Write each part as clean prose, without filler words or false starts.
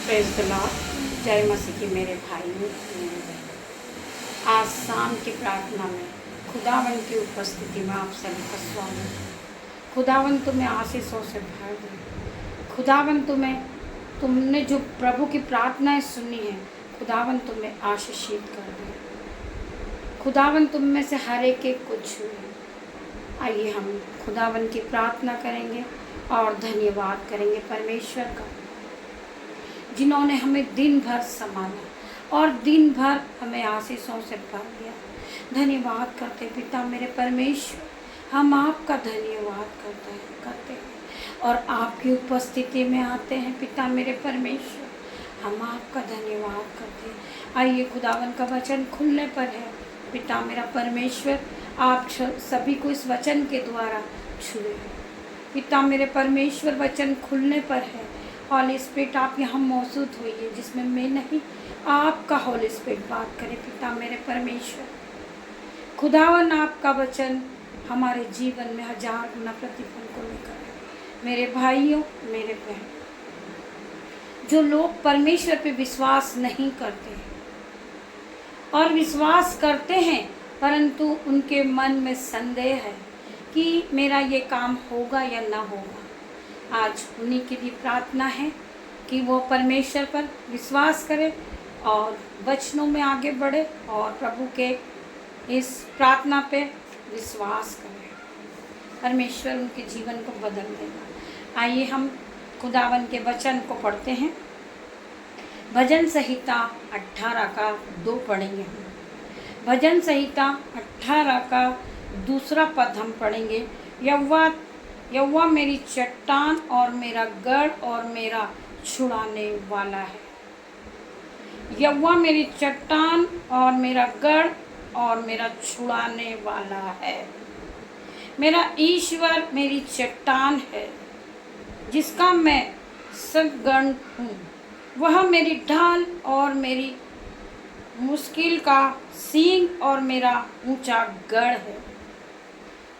Praise the Lord. जय मसीह की मेरे भाई मेरे बहन, आज शाम की प्रार्थना में खुदावन की उपस्थिति में आप सभी का स्वागत है। खुदावन तुम्हें आशीषों से भर दे। खुदावन तुमने जो प्रभु की प्रार्थनाएं सुनी है, खुदावन तुम्हें आशीषित कर दे। खुदावन तुम में से हर एक को छुए। आइए हम खुदावन की प्रार्थना करेंगे और धन्यवाद करेंगे परमेश्वर का, जिन्होंने हमें दिन भर संभाला और दिन भर हमें आशीषों से भर दिया। धन्यवाद करते पिता मेरे परमेश्वर, हम आपका धन्यवाद करते हैं और आपकी उपस्थिति में आते हैं। पिता मेरे परमेश्वर, हम आपका धन्यवाद करते हैं। आइए खुदावन का वचन खुलने पर है। पिता मेरा परमेश्वर, आप सभी को इस वचन के द्वारा छुए। पिता मेरे परमेश्वर, वचन खुलने पर है। हॉली स्पिरिट आप यहाँ मौजूद होइए, जिसमें मैं नहीं, आपका हॉली स्पिरिट बात करे। पिता मेरे परमेश्वर, खुदावन आपका वचन हमारे जीवन में 1000 गुना प्रतिफल को लेकर। मेरे भाइयों मेरे बहन, जो लोग परमेश्वर पे विश्वास नहीं करते और विश्वास करते हैं परंतु उनके मन में संदेह है कि मेरा ये काम होगा या ना होगा, आज उन्हीं की भी प्रार्थना है कि वो परमेश्वर पर विश्वास करें और वचनों में आगे बढ़े और प्रभु के इस प्रार्थना पे विश्वास करें। परमेश्वर उनके जीवन को बदल देगा। आइए हम खुदावन के वचन को पढ़ते हैं। भजन संहिता 18 का 2 पढ़ेंगे हम। भजन संहिता 18 का 2 पद हम पढ़ेंगे। यहोवा मेरी चट्टान और मेरा गढ़ और मेरा छुड़ाने वाला है। यहोवा मेरी चट्टान और मेरा गढ़ और मेरा छुड़ाने वाला है। मेरा ईश्वर मेरी चट्टान है, जिसका मैं सद्गण हूँ। वह मेरी ढाल और मेरी मुश्किल का सींग और मेरा ऊंचा गढ़ है।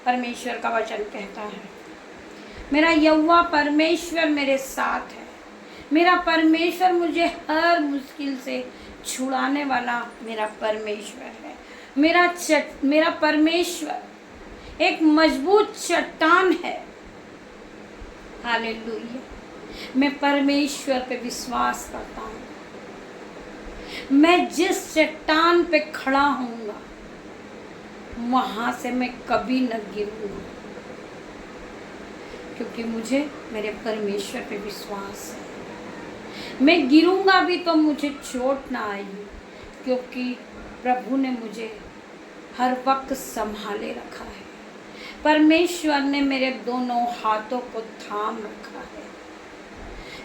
परमेश्वर का वचन कहता है, मेरा यहोवा परमेश्वर मेरे साथ है। मेरा परमेश्वर मुझे हर मुश्किल से छुड़ाने वाला मेरा परमेश्वर है। मेरा परमेश्वर एक मजबूत चट्टान है। हालेलुया। मैं परमेश्वर पे विश्वास करता हूँ। मैं जिस चट्टान पे खड़ा होऊंगा वहां से मैं कभी न गिरूंगा, क्योंकि मुझे मेरे परमेश्वर पे विश्वास है। मैं गिरूंगा भी तो मुझे चोट ना आएगी, क्योंकि प्रभु ने मुझे हर वक्त संभाले रखा है। परमेश्वर ने मेरे दोनों हाथों को थाम रखा है।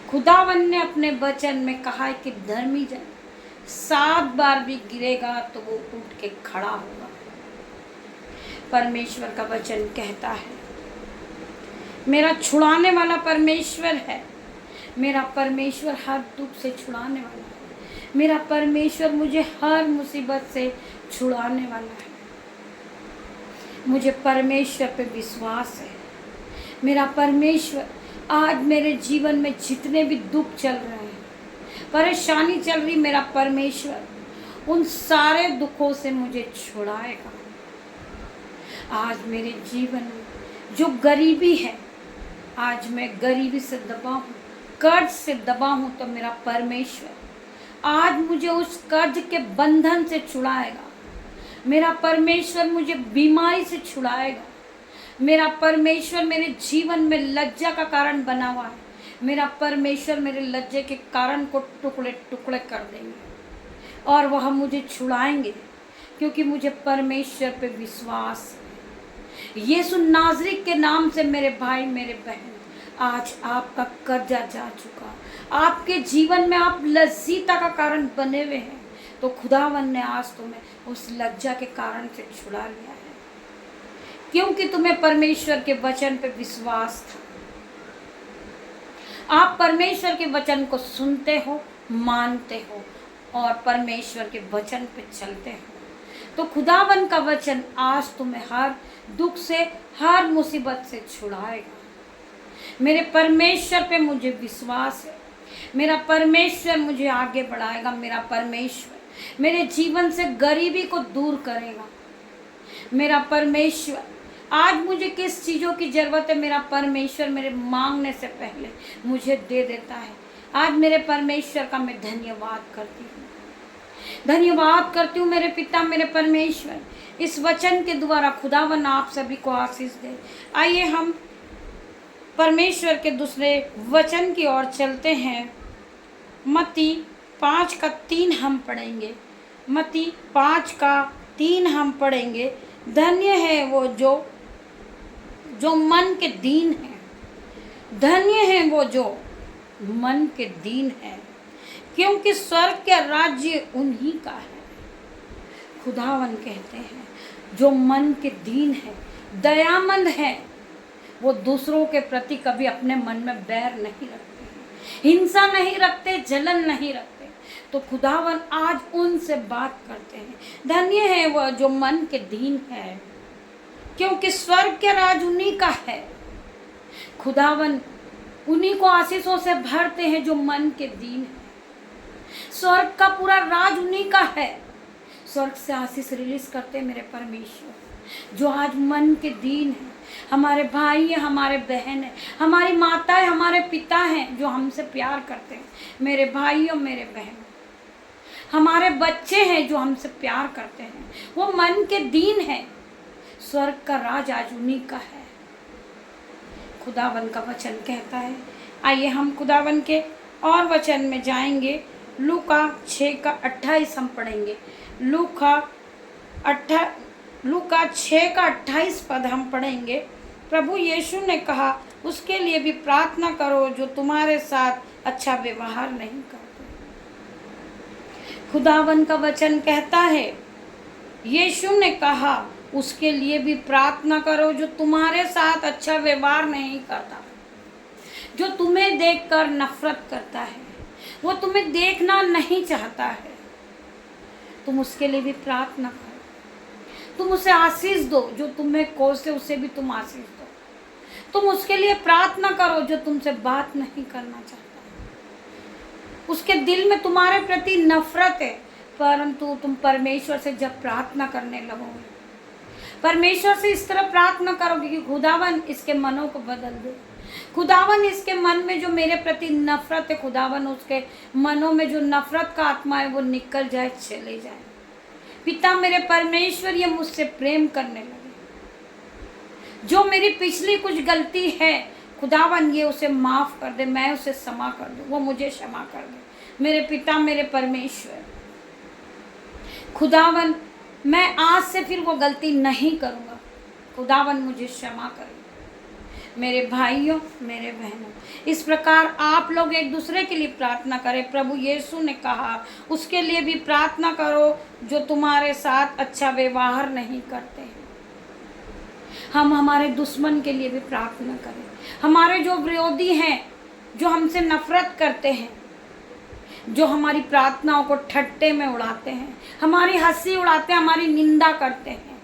खुदावन ने अपने वचन में कहा है कि धर्मी जन 7 बार भी गिरेगा तो वो उठ के खड़ा होगा। परमेश्वर का वचन कहता है, मेरा छुड़ाने वाला परमेश्वर है। मेरा परमेश्वर हर दुख से छुड़ाने वाला है। मेरा परमेश्वर मुझे हर मुसीबत से छुड़ाने वाला है। मुझे परमेश्वर पे विश्वास है। मेरा परमेश्वर आज मेरे जीवन में जितने भी दुख चल रहे हैं, परेशानी चल रही, मेरा परमेश्वर उन सारे दुखों से मुझे छुड़ाएगा। आज मेरे जीवन में जो गरीबी है, आज मैं गरीबी से दबा हूँ, कर्ज से दबा हूँ, तो मेरा परमेश्वर आज मुझे उस कर्ज के बंधन से छुड़ाएगा। मेरा परमेश्वर मुझे बीमारी से छुड़ाएगा। मेरा परमेश्वर मेरे जीवन में लज्जा का कारण बना हुआ है। मेरा परमेश्वर मेरे लज्जे के कारण को टुकड़े टुकड़े कर देंगे और वह मुझे छुड़ाएंगे, क्योंकि मुझे परमेश्वर पे विश्वास है। यीशु नाज़री के नाम से मेरे भाई मेरे बहन, आज आपका कर्जा जा चुका। आपके जीवन में आप लज्जिता का कारण बने हुए हैं, तो खुदावन ने आज तुम्हें उस लज्जा के कारण से छुड़ा लिया है, क्योंकि तुम्हें परमेश्वर के वचन पे विश्वास था। आप परमेश्वर के वचन को सुनते हो, मानते हो और परमेश्वर के वचन पे चलते हो, तो खुदावन का वचन आज तुम्हें हर दुख से, हर मुसीबत से छुड़ाएगा। मेरे परमेश्वर पे मुझे विश्वास है। मेरा परमेश्वर मुझे आगे बढ़ाएगा। मेरा परमेश्वर मेरे जीवन से गरीबी को दूर करेगा। मेरा परमेश्वर, आज मुझे किस चीज़ों की ज़रूरत है, मेरा परमेश्वर मेरे मांगने से पहले मुझे दे देता है। आज मेरे परमेश्वर का मैं धन्यवाद करती हूँ, धन्यवाद करती हूँ मेरे पिता, मेरे परमेश्वर। इस वचन के द्वारा खुदावन आप सभी को आशीष दे। आइए हम परमेश्वर के दूसरे वचन की ओर चलते हैं। मत्ती 5:3 हम पढ़ेंगे। मत्ती 5:3 हम पढ़ेंगे। धन्य है वो जो मन के दीन है, धन्य है वो जो मन के दीन है, क्योंकि स्वर्ग का राज्य उन्हीं का है। खुदावन कहते हैं जो मन के दीन है, दयामंद है, वो दूसरों के प्रति कभी अपने मन में बैर नहीं रखते, हिंसा नहीं रखते, जलन नहीं रखते। तो खुदावन आज उनसे बात करते हैं। धन्य है वह जो मन के दीन है, क्योंकि स्वर्ग के राज उन्हीं का है। खुदावन उन्हीं को आशीषों से भरते हैं जो मन के दीन है। स्वर्ग का पूरा राज उन्हीं का है। स्वर्ग से आशीष रिलीज करते मेरे परमेश्वर जो आज मन के दीन है। हमारे भाई हैं, हमारे बहन हैं, हमारी माता है, हमारे पिता हैं जो हमसे प्यार करते हैं। मेरे भाई और मेरे बहन, हमारे बच्चे हैं जो हमसे प्यार करते हैं, वो मन के दीन है। स्वर्ग का राज आज उन्हीं का है। खुदावन का वचन कहता है। आइए हम खुदावन के और वचन में जाएंगे। लूका 6:28 हम पढ़ेंगे। लूका 6:28 पद हम पढ़ेंगे। प्रभु यीशु ने कहा, उसके लिए भी प्रार्थना करो जो तुम्हारे साथ अच्छा व्यवहार नहीं करते। खुदावन का वचन कहता है, यीशु ने कहा उसके लिए भी प्रार्थना करो जो तुम्हारे साथ अच्छा व्यवहार नहीं करता, जो तुम्हें देखकर नफरत करता है, वो तुम्हें देखना नहीं चाहता है। तुम उसके लिए भी प्रार्थना करो। तुम उसे आशीष दो जो तुम्हें कोसे, उसे भी तुम आशीष दो। तुम उसके लिए प्रार्थना करो जो तुमसे बात नहीं करना चाहता। उसके दिल में तुम्हारे प्रति नफरत है, परंतु तुम परमेश्वर से जब प्रार्थना करने लगोगे, परमेश्वर से इस तरह प्रार्थना करोगे कि खुदावन इसके मनों को बदल दे। खुदावन इसके मन में जो मेरे प्रति नफरत है, खुदावन उसके मनों में जो नफरत का आत्मा है वो निकल जाए, चले जाए। पिता मेरे परमेश्वर, ये मुझसे प्रेम करने लगे। जो मेरी पिछली कुछ गलती है खुदावन ये उसे माफ़ कर दे, मैं उसे क्षमा कर दूँ, वो मुझे क्षमा कर दे। मेरे पिता मेरे परमेश्वर, खुदावन मैं आज से फिर वो गलती नहीं करूँगा। खुदावन मुझे क्षमा कर दे। मेरे भाइयों, मेरे बहनों, इस प्रकार आप लोग एक दूसरे के लिए प्रार्थना करें। प्रभु यीशु ने कहा उसके लिए भी प्रार्थना करो जो तुम्हारे साथ अच्छा व्यवहार नहीं करते हैं। हम हमारे दुश्मन के लिए भी प्रार्थना करें। हमारे जो विरोधी हैं, जो हमसे नफरत करते हैं, जो हमारी प्रार्थनाओं को ठट्टे में उड़ाते हैं, हमारी हंसी उड़ाते हैं, हमारी निंदा करते हैं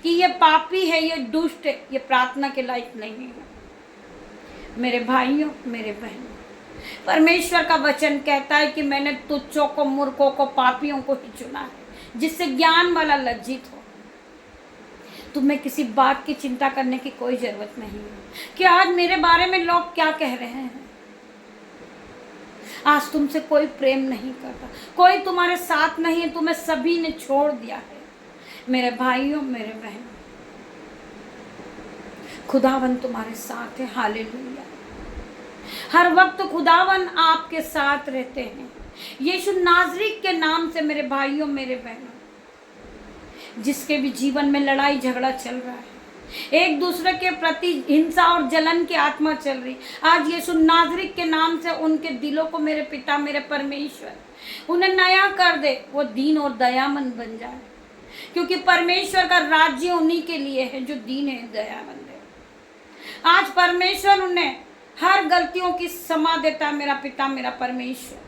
कि ये पापी है, ये दुष्ट है, ये प्रार्थना के लायक नहीं है। मेरे भाइयों, मेरे बहनों, परमेश्वर का वचन कहता है कि मैंने तुच्छों को, मूर्खों को, पापियों को ही चुना है, जिससे ज्ञान वाला लज्जित हो। तुम्हें किसी बात की चिंता करने की कोई ज़रूरत नहीं है कि आज मेरे बारे में लोग क्या कह रहे हैं। आज तुमसे कोई प्रेम नहीं करता, कोई तुम्हारे साथ नहीं है, तुम्हें सभी ने छोड़ दिया है। मेरे भाइयों, मेरे बहनों, खुदावन तुम्हारे साथ है। हालेलुया। हर वक्त खुदावन आपके साथ रहते हैं। यीशु नाज़री के नाम से मेरे भाइयों, मेरे बहनों, जिसके भी जीवन में लड़ाई झगड़ा चल रहा है, एक दूसरे के प्रति हिंसा और जलन की आत्मा चल रही, आज यीशु नाज़री के नाम से उनके दिलों को मेरे पिता, मेरे परमेश्वर उन्हें नया कर दे, वो दीन और दयामंद बन जाए। क्योंकि परमेश्वर का राज्य उन्हीं के लिए है जो दीन है, दयामंद है। आज परमेश्वर उन्हें हर गलतियों की क्षमा देता है। मेरा पिता, मेरा परमेश्वर,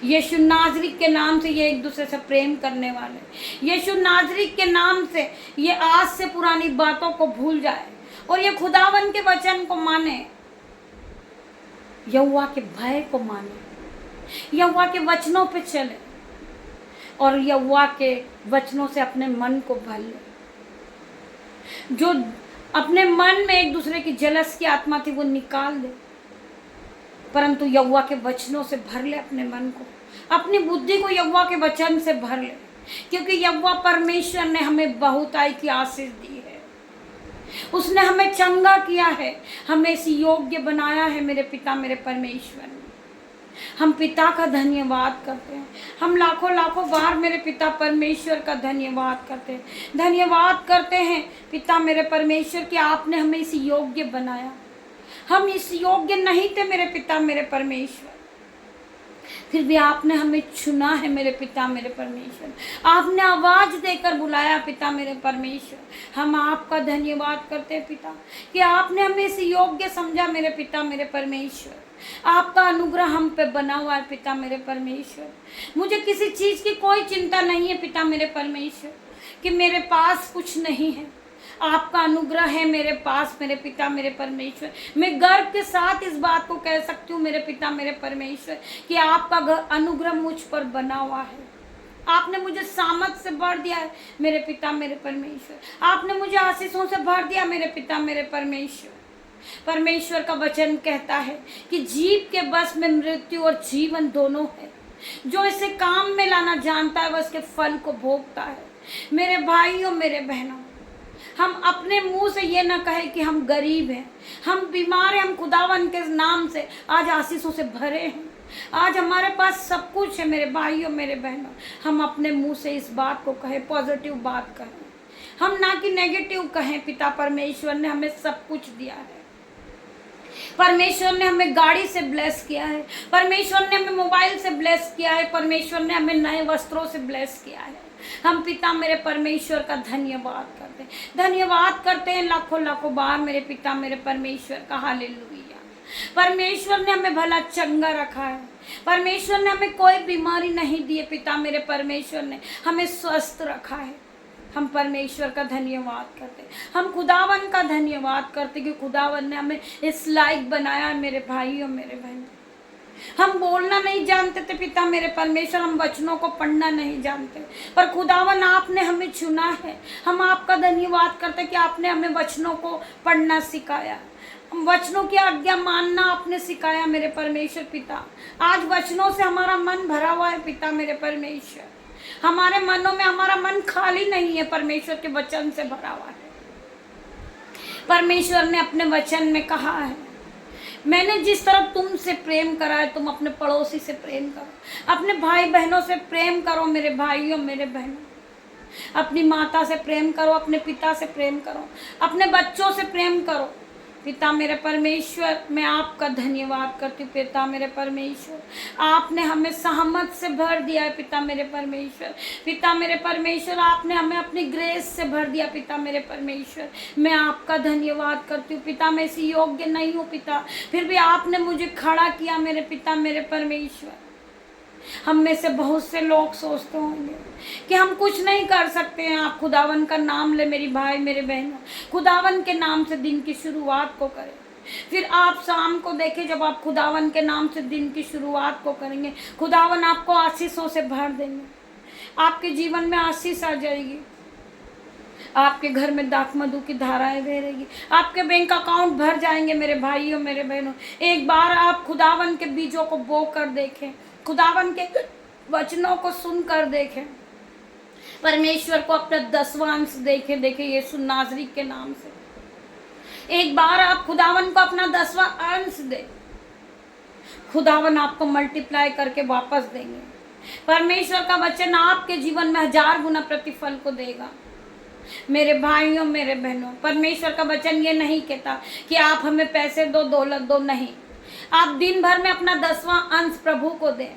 यीशु नाज़री के नाम से ये एक दूसरे से प्रेम करने वाले, यीशु नाज़री के नाम से ये आज से पुरानी बातों को भूल जाए और ये खुदावन के वचन को माने। यहोवा के भय को माने, यहोवा के वचनों पे चले और यहोवा के वचनों से अपने मन को भर ले। जो अपने मन में एक दूसरे की जलस की आत्मा थी वो निकाल दे, परंतु यहोवा के वचनों से भर ले अपने मन को, अपनी बुद्धि को यहोवा के वचन से भर ले, क्योंकि यहोवा परमेश्वर ने हमें बहुताई की आशीष दी है। उसने हमें चंगा किया है, हमें इस योग्य बनाया है मेरे पिता मेरे परमेश्वर ने। हम पिता का धन्यवाद करते हैं, हम लाखों लाखों बार मेरे पिता परमेश्वर का धन्यवाद करते हैं, धन्यवाद करते हैं पिता मेरे परमेश्वर कि आपने हमें इस योग्य बनाया। हम इस योग्य नहीं थे मेरे पिता मेरे परमेश्वर, फिर भी आपने हमें चुना है मेरे पिता मेरे परमेश्वर। आपने आवाज़ देकर बुलाया पिता मेरे परमेश्वर। हम आपका धन्यवाद करते हैं पिता कि आपने हमें इस योग्य समझा मेरे पिता मेरे परमेश्वर। आपका अनुग्रह हम पे बना हुआ है पिता मेरे परमेश्वर। मुझे किसी चीज़ की कोई चिंता नहीं है पिता मेरे परमेश्वर कि मेरे पास कुछ नहीं है। आपका अनुग्रह है मेरे पास मेरे पिता मेरे परमेश्वर। मैं गर्व के साथ इस बात को कह सकती हूँ मेरे पिता मेरे परमेश्वर कि आपका अनुग्रह मुझ पर बना हुआ है। आपने मुझे सामर्थ से भर दिया है मेरे पिता मेरे परमेश्वर। आपने मुझे आशीषों से भर दिया मेरे पिता मेरे परमेश्वर। परमेश्वर का वचन कहता है कि जीव के बस में मृत्यु और जीवन दोनों है। जो इसे काम में लाना जानता है वह इसके फल को भोगता है। मेरे भाइयों मेरे बहनों, हम अपने मुंह से ये ना कहे कि हम गरीब हैं, हम बीमार हैं। हम खुदावन के नाम से आज आशीषों से भरे हैं। आज हमारे पास सब कुछ है मेरे भाइयों मेरे बहनों। हम अपने मुंह से इस बात को कहें, पॉजिटिव बात कहें, हम ना कि नेगेटिव कहें। पिता परमेश्वर ने हमें सब कुछ दिया है। परमेश्वर ने हमें गाड़ी से ब्लेस किया है, परमेश्वर ने हमें मोबाइल से ब्लेस किया है, परमेश्वर ने हमें नए वस्त्रों से ब्लेस किया है। हम पिता मेरे परमेश्वर का धन्यवाद करते हैं, धन्यवाद करते हैं लाखों लाखों बार मेरे पिता मेरे परमेश्वर का। हालेलुया। परमेश्वर ने हमें भला चंगा रखा है, परमेश्वर ने हमें कोई बीमारी नहीं दी है। पिता मेरे परमेश्वर ने हमें स्वस्थ रखा है। हम परमेश्वर का धन्यवाद करते, हम खुदावन का धन्यवाद करते कि खुदावन ने हमें इस लायक बनाया है मेरे भाइयों मेरे बहनों। हम बोलना नहीं जानते थे पिता मेरे परमेश्वर, हम वचनों को पढ़ना नहीं जानते, पर खुदावन आपने हमें चुना है। हम आपका धन्यवाद करते कि आपने हमें वचनों को पढ़ना सिखाया, वचनों की आज्ञा मानना आपने सिखाया मेरे परमेश्वर पिता। आज वचनों से हमारा मन भरा हुआ है पिता मेरे परमेश्वर। हमारे मनों में हमारा मन खाली नहीं है, परमेश्वर के वचन से भरा हुआ है। परमेश्वर ने अपने वचन में कहा है, मैंने जिस तरह तुमसे प्रेम करा है तुम अपने पड़ोसी से प्रेम करो, अपने भाई बहनों से प्रेम करो मेरे भाइयों मेरे बहनों। अपनी माता से प्रेम करो, अपने पिता से प्रेम करो, अपने बच्चों से प्रेम करो। पिता मेरे परमेश्वर, मैं आपका धन्यवाद करती हूँ पिता मेरे परमेश्वर। आपने हमें सहमत से भर दिया है पिता मेरे परमेश्वर। पिता मेरे परमेश्वर, आपने हमें अपनी ग्रेस से भर दिया पिता मेरे परमेश्वर। मैं आपका धन्यवाद करती हूँ पिता। मैं इसी योग्य नहीं हूँ पिता, फिर भी आपने मुझे खड़ा किया मेरे पिता मेरे परमेश्वर। हम में से बहुत से लोग सोचते होंगे कि हम कुछ नहीं कर सकते हैं। आप खुदावन का नाम ले मेरी भाई मेरे बहनों, खुदावन के नाम से दिन की शुरुआत को करें। फिर आप शाम को देखें, जब आप खुदावन के नाम से दिन की शुरुआत को करेंगे, खुदावन आपको आशीषों से भर देंगे। आपके जीवन में आशीष आ जाएगी, आपके घर में दाख मधु की धाराएं बह रहेगी, आपके बैंक अकाउंट भर जाएंगे मेरे भाइयों मेरे बहनों। एक बार आप खुदावन के बीजों को बो कर देखें, खुदावन के वचनों को सुनकर देखें, परमेश्वर को अपना 10वां अंश देखें यीशु नाज़री के नाम से। एक बार आप खुदावन को अपना 10वां अंश दें, खुदावन आपको मल्टीप्लाई करके वापस देंगे। परमेश्वर का वचन आपके जीवन में 1000 गुना प्रतिफल को देगा मेरे भाइयों मेरे बहनों। परमेश्वर का वचन ये नहीं कहता कि आप हमें पैसे दो, दौलत दो, नहीं। आप दिन भर में अपना 10वां अंश प्रभु को दें।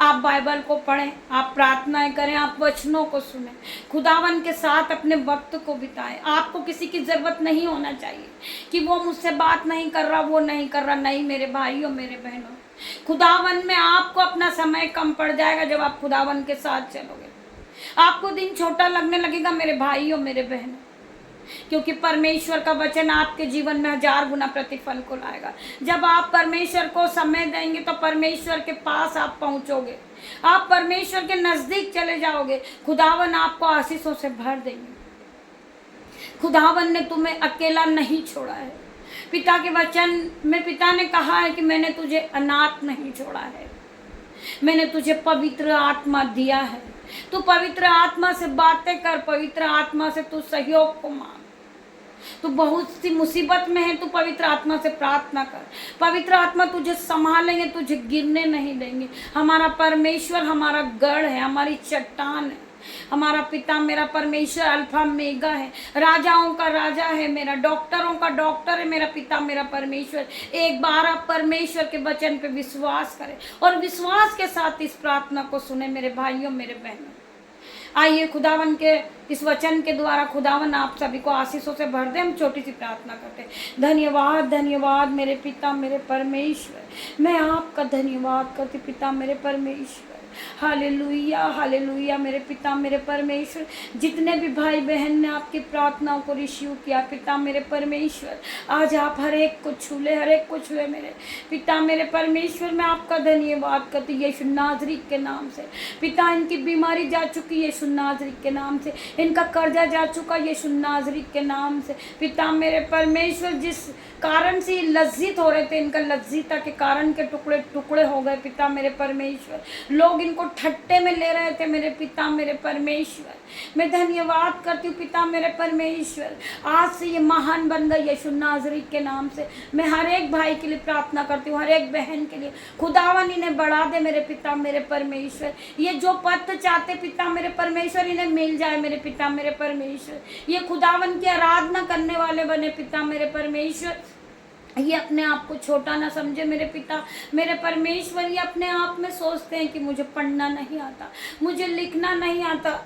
आप बाइबल को पढ़ें, आप प्रार्थनाएं करें, आप वचनों को सुनें, खुदावन के साथ अपने वक्त को बिताएं। आपको किसी की ज़रूरत नहीं होना चाहिए कि वो मुझसे बात नहीं कर रहा, वो नहीं कर रहा। नहीं मेरे भाइयों मेरे बहनों, खुदावन में आपको अपना समय कम पड़ जाएगा। जब आप खुदावन के साथ चलोगे, आपको दिन छोटा लगने लगेगा मेरे भाइयों मेरे बहनों। क्योंकि परमेश्वर का वचन आपके जीवन में 1000 गुना प्रतिफल को लाएगा। जब आप परमेश्वर को समय देंगे तो परमेश्वर के पास आप पहुंचोगे, आप परमेश्वर के नजदीक चले जाओगे। खुदावन आपको आशीषों से भर देंगे। खुदावन ने तुम्हें अकेला नहीं छोड़ा है। पिता के वचन में पिता ने कहा है कि मैंने तुझे अनाथ नहीं छोड़ा है, मैंने तुझे पवित्र आत्मा दिया है। तू पवित्र आत्मा से बातें कर, पवित्र आत्मा से तू सहयोग को मांग। तू बहुत सी मुसीबत में है, तू पवित्र आत्मा से प्रार्थना कर। पवित्र आत्मा तुझे संभालेंगे, तुझे गिरने नहीं देंगे। हमारा परमेश्वर हमारा गढ़ है, हमारी चट्टान है। हमारा पिता मेरा परमेश्वर अल्फा मेगा है, राजाओं का राजा है, मेरा डॉक्टरों का डॉक्टर है मेरा पिता मेरा परमेश्वर। एक बार आप परमेश्वर के वचन पे विश्वास करें और विश्वास के साथ इस प्रार्थना को सुने मेरे भाइयों मेरे बहनों। आइए खुदावन के इस वचन के द्वारा खुदावन आप सभी को आशीषों से भर दे। हम छोटी सी प्रार्थना करते हैं। धन्यवाद धन्यवाद मेरे पिता मेरे परमेश्वर, मैं आपका धन्यवाद करती पिता मेरे परमेश्वर। हालेलुया हालेलुया मेरे पिता मेरे परमेश्वर। जितने भी भाई बहन ने आपकी प्रार्थनाओं को रिसीव किया पिता मेरे परमेश्वर, आज आप हर एक को छूले, हर एक को छुए मेरे पिता मेरे परमेश्वर। मैं आपका धन्यवाद करती यीशु नाज़री के नाम से। पिता इनकी बीमारी जा चुकी यीशु नाज़री के नाम से, इनका कर्जा जा चुका यीशु नाज़री के नाम से। पिता मेरे परमेश्वर, जिस कारण से लज्जित हो रहे थे, इनका लज्जिता के कारण के टुकड़े टुकड़े हो गए पिता मेरे परमेश्वर। लोग इनको ठट्टे में ले रहे थे मेरे पिता मेरे परमेश्वर। मैं धन्यवाद करती हूँ पिता मेरे परमेश्वर, आज से ये महान बन गई यीशु नाज़री के नाम से। मैं हर एक भाई के लिए प्रार्थना करती हूँ, हर एक बहन के लिए। खुदावन इन्हें बढ़ा दे मेरे पिता मेरे परमेश्वर। ये जो पद चाहते पिता मेरे परमेश्वर इन्हें मिल जाए मेरे पिता मेरे परमेश्वर। ये खुदावन की आराधना करने वाले बने पिता मेरे परमेश्वर। ये अपने आप को छोटा ना समझे मेरे पिता मेरे परमेश्वर। ये अपने आप में सोचते हैं कि मुझे पढ़ना नहीं आता, मुझे लिखना नहीं आता,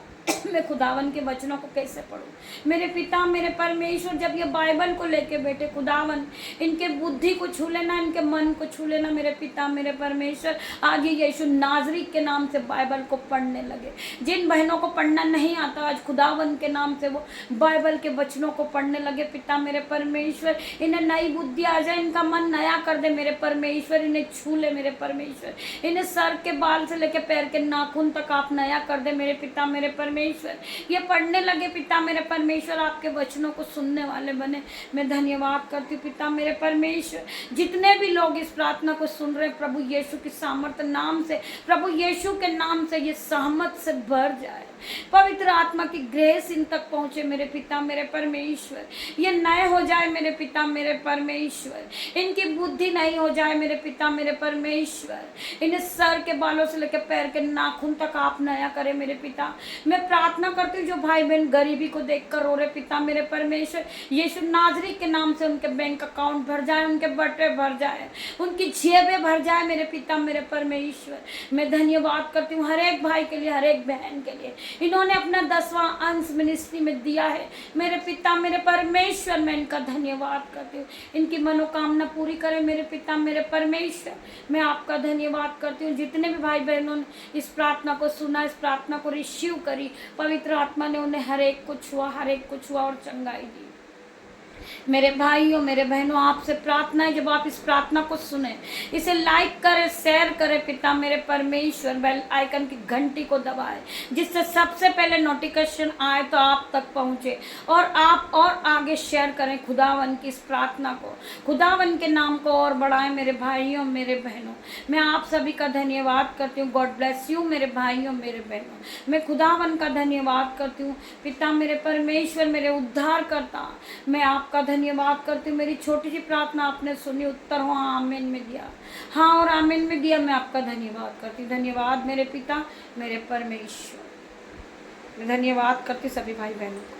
मैं खुदावन के वचनों को कैसे पढूं। मेरे पिता मेरे परमेश्वर, जब ये बाइबल को लेके बैठे खुदावन, इनके बुद्धि को छू लेना, इनके मन को छू लेना मेरे पिता मेरे परमेश्वर। आज ये यीशु नाज़री के नाम से बाइबल को पढ़ने लगे। जिन बहनों को पढ़ना नहीं आता, आज खुदावन के नाम से वो बाइबल के वचनों को पढ़ने लगे पिता मेरे परमेश्वर। इन्हें नई बुद्धि आ जाए, इनका मन नया कर दे मेरे परमेश्वर। इन्हें छू ले मेरे परमेश्वर, इन्हें सर के बाल से लेकर पैर के नाखून तक आप नया कर दे मेरे पिता मेरे परमेश्वर। ये पढ़ने लगे पिता मेरे परमेश्वर, आपके वचनों को सुनने वाले बने। मैं धन्यवाद करती हूँ पिता मेरे परमेश्वर। जितने भी लोग इस प्रार्थना को सुन रहे हैं, प्रभु यीशु की सामर्थ नाम से, प्रभु यीशु के नाम से ये सहमत से भर जाए। पवित्र आत्मा की ग्रेस इन तक पहुंचे मेरे पिता मेरे परमेश्वर। ये नए हो जाए मेरे पिता मेरे परमेश्वर। इनकी बुद्धि नहीं हो जाए मेरे पिता मेरे परमेश्वर। इन्हें सर के बालों से लेकर पैर के नाखून तक आप नया करें मेरे पिता। मैं प्रार्थना करती हूँ जो भाई बहन गरीबी को देखकर रो रहे पिता मेरे परमेश्वर, यीशु नाज़री के नाम से उनके बैंक अकाउंट भर जाए, उनके बटे भर जाए, उनकी जेबें भर जाए मेरे पिता मेरे परमेश्वर। मैं धन्यवाद करती हूँ हर एक भाई के लिए, हर एक बहन के लिए। इन्होंने अपना 10वां अंश मिनिस्ट्री में दिया है मेरे पिता मेरे परमेश्वर। मैं इनका धन्यवाद करती हूँ। इनकी मनोकामना पूरी करें मेरे पिता मेरे परमेश्वर। मैं आपका धन्यवाद करती हूँ। जितने भी भाई बहनों ने इस प्रार्थना को सुना, इस प्रार्थना को रिसीव करी, पवित्र आत्मा ने उन्हें हर एक को छुआ, हर एक को छुआ और चंगाई दी। मेरे भाइयों मेरे बहनों, आपसे प्रार्थना है, जब आप इस प्रार्थना को सुने, इसे लाइक करें, शेयर करें पिता मेरे परमेश्वर। बेल आइकन की घंटी को दबाएं, जिससे सबसे पहले नोटिफिकेशन आए तो आप तक पहुंचे, और आप और आगे शेयर करें खुदावन की इस प्रार्थना को, खुदावन के नाम को और बढ़ाएं मेरे भाइयों मेरे बहनों। मैं आप सभी का धन्यवाद करती हूँ। गॉड ब्लेस यू मेरे भाइयों मेरे बहनों। मैं खुदावन का धन्यवाद करती हूँ पिता मेरे परमेश्वर, मेरे उद्धार करता। मैं आपका धन्यवाद करती हूँ। मेरी छोटी सी प्रार्थना आपने सुनी, उत्तर हो हाँ आमीन में दिया, हाँ और आमीन में दिया। मैं आपका धन्यवाद करती हूँ। धन्यवाद मेरे पिता मेरे परमेश्वर। मैं धन्यवाद करती सभी भाई बहनों को।